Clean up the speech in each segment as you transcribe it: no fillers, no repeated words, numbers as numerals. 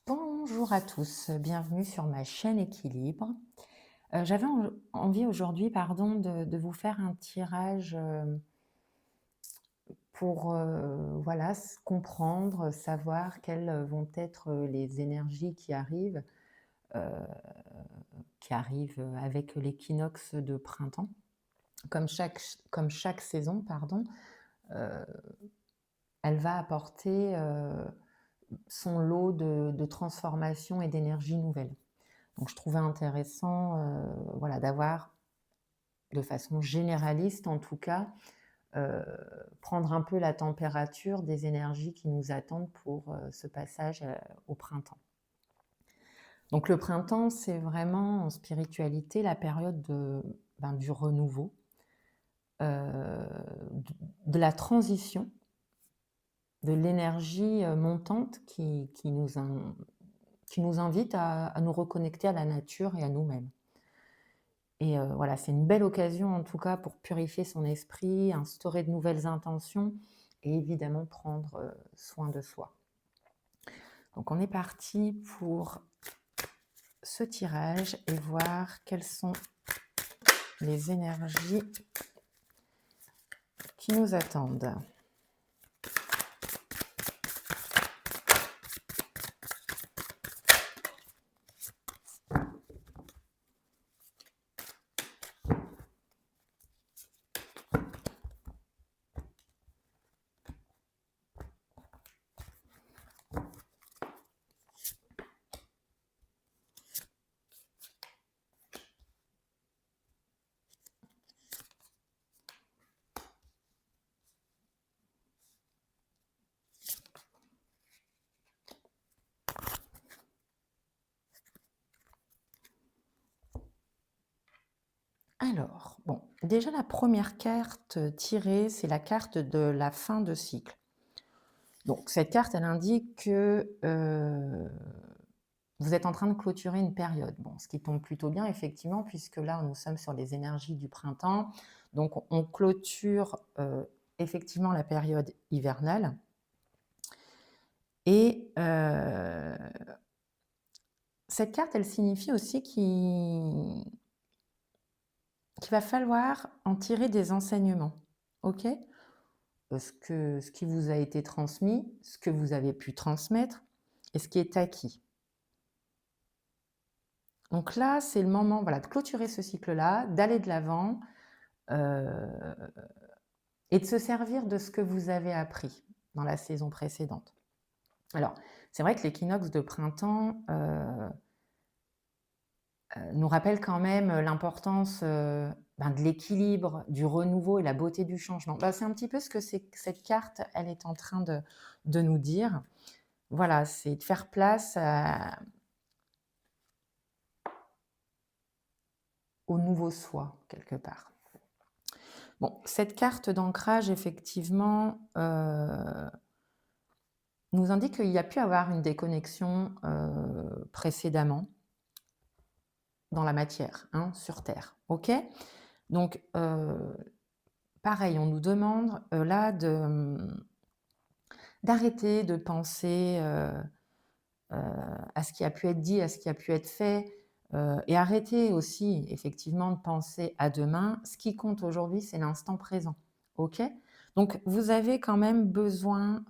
Bonjour à tous, bienvenue sur ma chaîne Équilibre. J'avais envie aujourd'hui, pardon, de vous faire un tirage, pour, voilà, comprendre, savoir quelles vont être les énergies heu, qui arrivent avec l'équinoxe de printemps. Comme chaque saison, pardon, heu, elle va apporter, son lot de transformations et d'énergies nouvelles. Donc je trouvais intéressant, voilà, d'avoir de façon généraliste en tout cas, heu, prendre un peu la température des énergies qui nous attendent pour, ce passage, au printemps. Donc le printemps, c'est vraiment en spiritualité la période du renouveau, d de la transition, de l'énergie, montante qui nous invite à nous reconnecter à la nature et à nous-mêmes. Et voilà, c'est une belle occasion en tout cas pour purifier son esprit, instaurer de nouvelles intentions et évidemment prendre, soin de soi. Donc on est parti pour ce tirage et voir quelles sont les énergies qui nous attendent. Alors, bon, déjà la première carte tirée, c'est la carte de la fin de cycle. Donc cette carte, elle indique que, vous êtes en train de clôturer une période. Bon, ce qui tombe plutôt bien effectivement puisque là, nous sommes sur les énergies du printemps. Donc on clôture, effectivement la période hivernale et cette carte, elle signifie aussi qu'il va falloir en tirer des enseignements, OK? Ce qui vous a été transmis, ce que vous avez pu transmettre et ce qui est acquis. Donc là, c'est le moment, voilà, de clôturer ce cycle-là, d'aller de l'avant, heu et de se servir de ce que vous avez appris dans la saison précédente. Alors, c'est vrai que l'équinoxe de printemps, nous rappelle quand même l'importance, de l'équilibre, du renouveau et la beauté du changement. Bah, c'est un petit peu ce que cette carte, elle est en train de nous dire. Voilà, c'est de faire place au nouveau soi, quelque part. Bon, cette carte d'ancrage, effectivement, nous indique qu'il y a pu avoir une déconnexion, précédemment dans la matière, hein, sur terre, OK? Donc, pareil, on nous demande, là d'arrêter de penser, à ce qui a pu être dit, à ce qui a pu être fait, et arrêter aussi effectivement de penser à demain. Ce qui compte aujourd'hui, c'est l'instant présent, OK? Donc vous avez quand même besoin,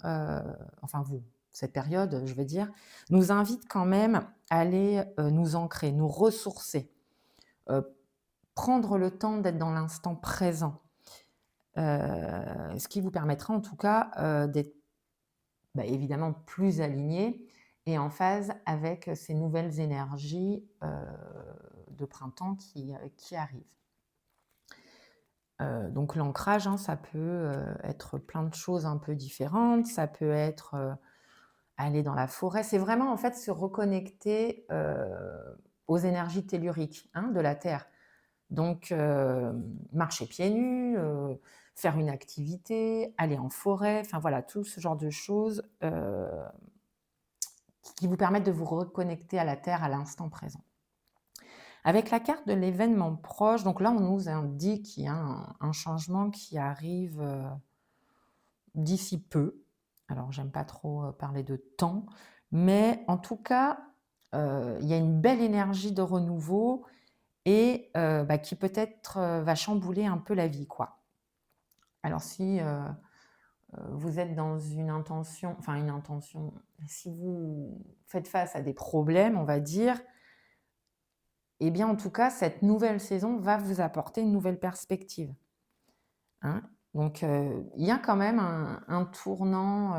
enfin vous, cette période, je veux dire, nous invite quand même à aller, nous ancrer, nous ressourcer, heu, prendre le temps d'être dans l'instant présent, ce qui vous permettra en tout cas, d'être, bah, évidemment plus aligné et en phase avec ces nouvelles énergies, de printemps qui arrivent. Donc l'ancrage, hein, ça peut, être plein de choses un peu différentes. Ça peut être, aller dans la forêt. C'est vraiment en fait se reconnecter, aux énergies telluriques, hein, de la terre. Donc, marcher pieds nus, faire une activité, aller en forêt, enfin voilà, tout ce genre de choses, qui vous permettent de vous reconnecter à la terre, à l'instant présent. Avec la carte de l'événement proche, donc là, on nous indique qu'il y a un changement qui arrive, d'ici peu. Alors j'aime pas trop, parler de temps, Mais en tout cas, il y a une belle énergie de renouveau et qui peut-être, va chambouler un peu la vie, quoi. Alors si, vous êtes dans une intention, si vous faites face à des problèmes, on va dire, eh bien, en tout cas, cette nouvelle saison va vous apporter une nouvelle perspective, hein. Donc, il y a quand même un tournant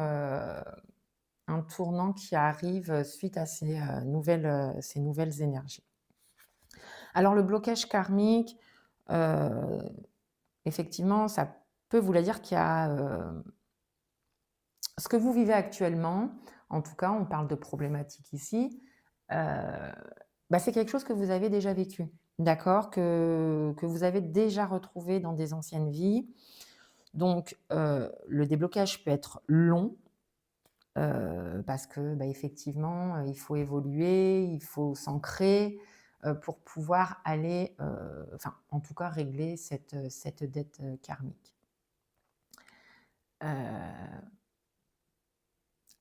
qui arrive suite à ces nouvelles énergies. Alors le blocage karmique, heu, effectivement, ça peut vouloir dire qu'il y a, ce que vous vivez actuellement, en tout cas, on parle de problématiques ici, heu, c'est quelque chose que vous avez déjà vécu, d'accord? Que vous avez déjà retrouvé dans des anciennes vies. Donc, le déblocage peut être long, parce que, effectivement, il faut évoluer, il faut s'ancrer, pour pouvoir aller, en tout cas régler cette dette, karmique. Heu,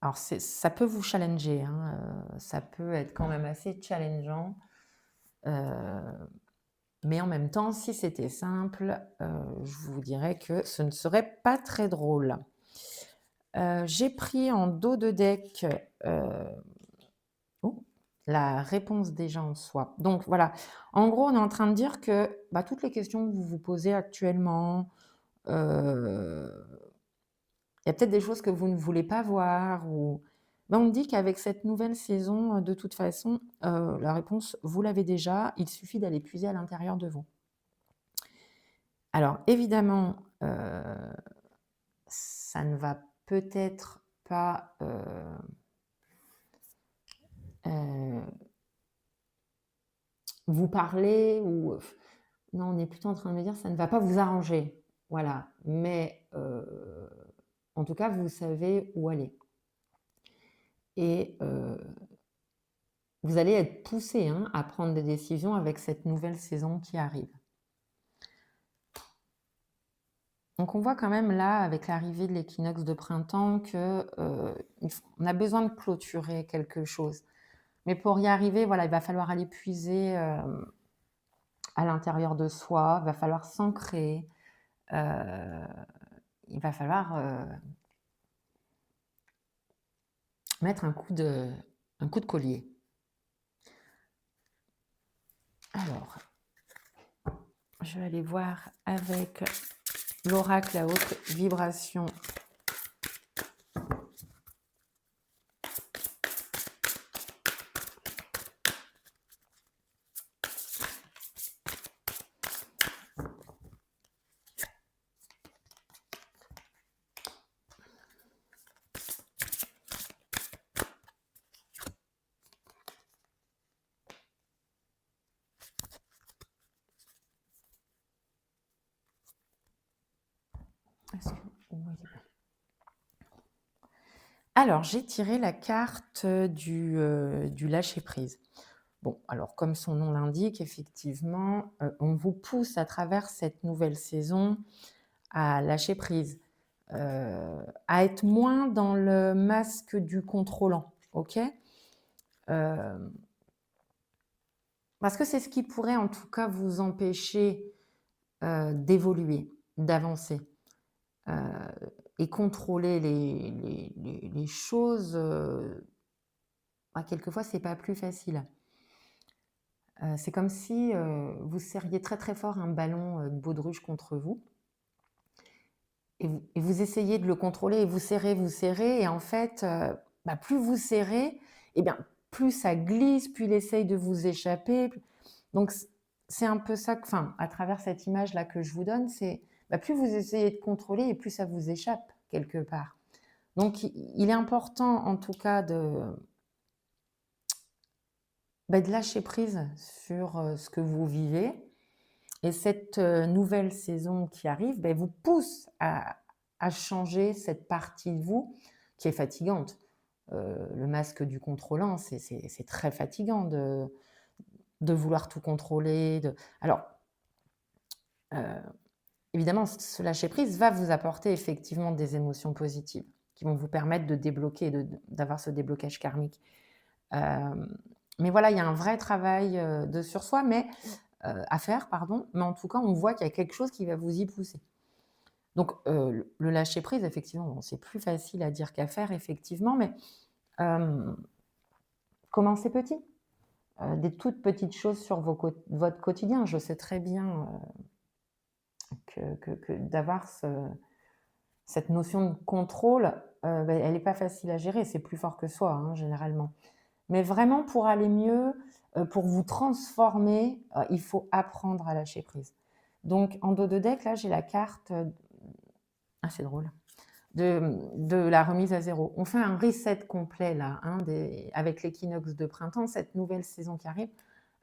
alors ça peut vous challenger, hein, ça peut être quand même assez challengeant, heu, mais en même temps, si c'était simple, je vous dirais que ce ne serait pas très drôle. J'ai pris en dos de deck, heu oh, la réponse déjà en soi. Donc voilà, en gros, on est en train de dire que, toutes les questions que vous vous posez actuellement, heu, il y a peut-être des choses que vous ne voulez pas voir ou on me dit qu'avec cette nouvelle saison, de toute façon, la réponse, vous l'avez déjà, il suffit d'aller puiser à l'intérieur de vous. Alors évidemment, ça ne va peut-être pas, heu vous parler ou non, on est plutôt en train de me dire: «Ça ne va pas vous arranger». Voilà, mais en tout cas, vous savez où aller et vous allez être poussé, hein, à prendre des décisions avec cette nouvelle saison qui arrive. Donc on voit quand même là, avec l'arrivée de l'équinoxe de printemps que, on a besoin de clôturer quelque chose. Mais pour y arriver, voilà, il va falloir aller puiser, à l'intérieur de soi, il va falloir s'ancrer, heu il va falloir, mettre un coup de collier. Alors, je vais aller voir avec l'oracle à haute vibration. Est-ce que où elle est? Alors, j'ai tiré la carte, du lâcher prise. Bon, alors comme son nom l'indique, effectivement, on vous pousse à travers cette nouvelle saison à lâcher prise, à être moins dans le masque du contrôlant, OK? Hem, parce que c'est ce qui pourrait en tout cas vous empêcher, d'évoluer, d'avancer, heu et contrôler les choses, quelquefois c'est pas plus facile. C'est comme si, vous serriez très, très fort un ballon, de baudruche contre vous et vous essayez de le contrôler et vous serrez et en fait, plus vous serrez et bien, plus ça glisse, plus il essaye de vous échapper, donc c'est un peu ça que à travers cette image-là que je vous donne, c'est, plus vous essayez de contrôler et plus ça vous échappe quelque part. Donc il est important en tout cas de lâcher prise sur, ce que vous vivez et cette, nouvelle saison qui arrive, vous pousse à changer cette partie de vous qui est fatigante. Le masque du contrôlant, c'est très fatigant de vouloir tout contrôler, alors, heu, évidemment ce lâcher prise va vous apporter effectivement des émotions positives. qui vont vous permettre de débloquer, d'avoir ce déblocage karmique. Mais voilà, il y a un vrai travail, de sur soi, à faire, pardon, mais en tout cas, on voit qu'il y a quelque chose qui va vous y pousser. Donc, le lâcher prise, effectivement, bon, c'est plus facile à dire qu'à faire, effectivement, mais hem, commencez petit. Des toutes petites choses sur votre quotidien. Je sais très bien, que d'avoir cette notion de contrôle, elle n'est pas facile à gérer. C'est plus fort que soi, hein, généralement. Mais vraiment pour aller mieux, pour vous transformer, il faut apprendre à lâcher prise. Donc en dos de deck, là, j'ai la carte, ah c'est drôle, de la remise à zéro. On fait un reset complet là, hein, avec l'équinoxe de printemps, cette nouvelle saison qui arrive.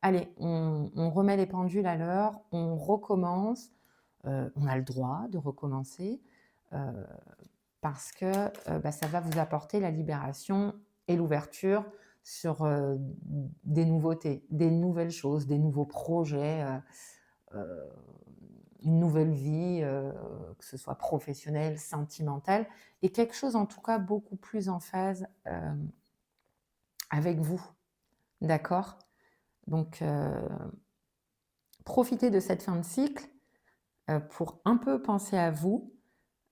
Allez, on remet les pendules à l'heure, on recommence, on a le droit de recommencer, heu, parce que, ça va vous apporter la libération et l'ouverture sur, des nouveautés, des nouvelles choses, des nouveaux projets, heu, une nouvelle vie, que ce soit professionnelle, sentimentale et quelque chose en tout cas beaucoup plus en phase, avec vous, d'accord? Donc profitez de cette fin de cycle, pour un peu penser à vous,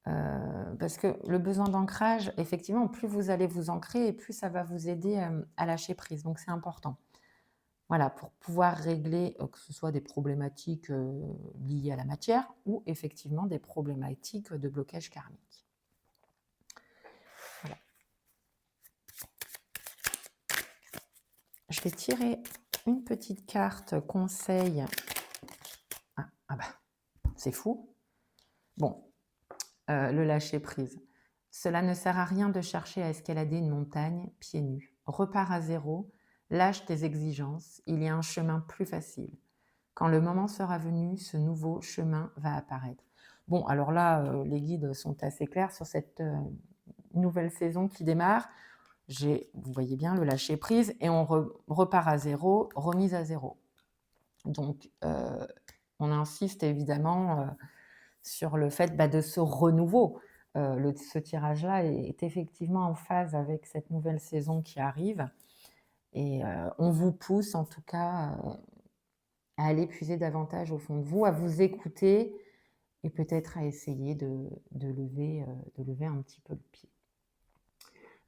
parce que le besoin d'ancrage, effectivement, plus vous allez vous ancrer et plus ça va vous aider, à lâcher prise, donc c'est important. Voilà, pour pouvoir régler, que ce soit des problématiques, liées à la matière ou effectivement des problématiques de blocage karmique. Voilà. Je vais tirer une petite carte conseil. Ah bah, c'est fou. Bon, le lâcher prise. Cela ne sert à rien de chercher à escalader une montagne pieds nus. Repars à zéro, lâche tes exigences, il y a un chemin plus facile. Quand le moment sera venu, ce nouveau chemin va apparaître. Bon, alors là, les guides sont assez clairs sur cette, nouvelle saison qui démarre. Vous voyez bien, le lâcher prise et on repart à zéro, remise à zéro. Donc, on insiste évidemment, sur le fait, de ce renouveau. Ce tirage-là est effectivement en phase avec cette nouvelle saison qui arrive et on vous pousse en tout cas, à aller puiser davantage au fond de vous, à vous écouter et peut-être à essayer de lever un petit peu le pied.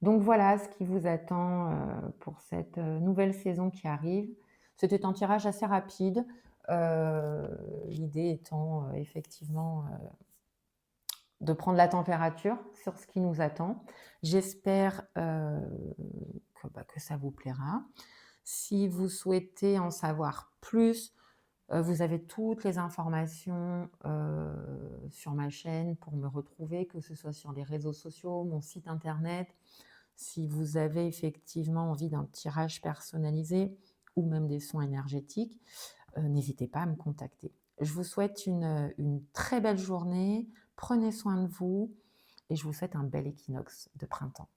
Donc voilà ce qui vous attend, pour cette, nouvelle saison qui arrive. C'était un tirage assez rapide, l'idée étant, effectivement, de prendre la température sur ce qui nous attend. J'espère, que ça vous plaira. Si vous souhaitez en savoir plus, vous avez toutes les informations, sur ma chaîne pour me retrouver, que ce soit sur les réseaux sociaux, mon site internet. Si vous avez effectivement envie d'un tirage personnalisé ou même des soins énergétiques, n'hésitez pas à me contacter. Je vous souhaite une très belle journée, prenez soin de vous et je vous souhaite un bel équinoxe de printemps.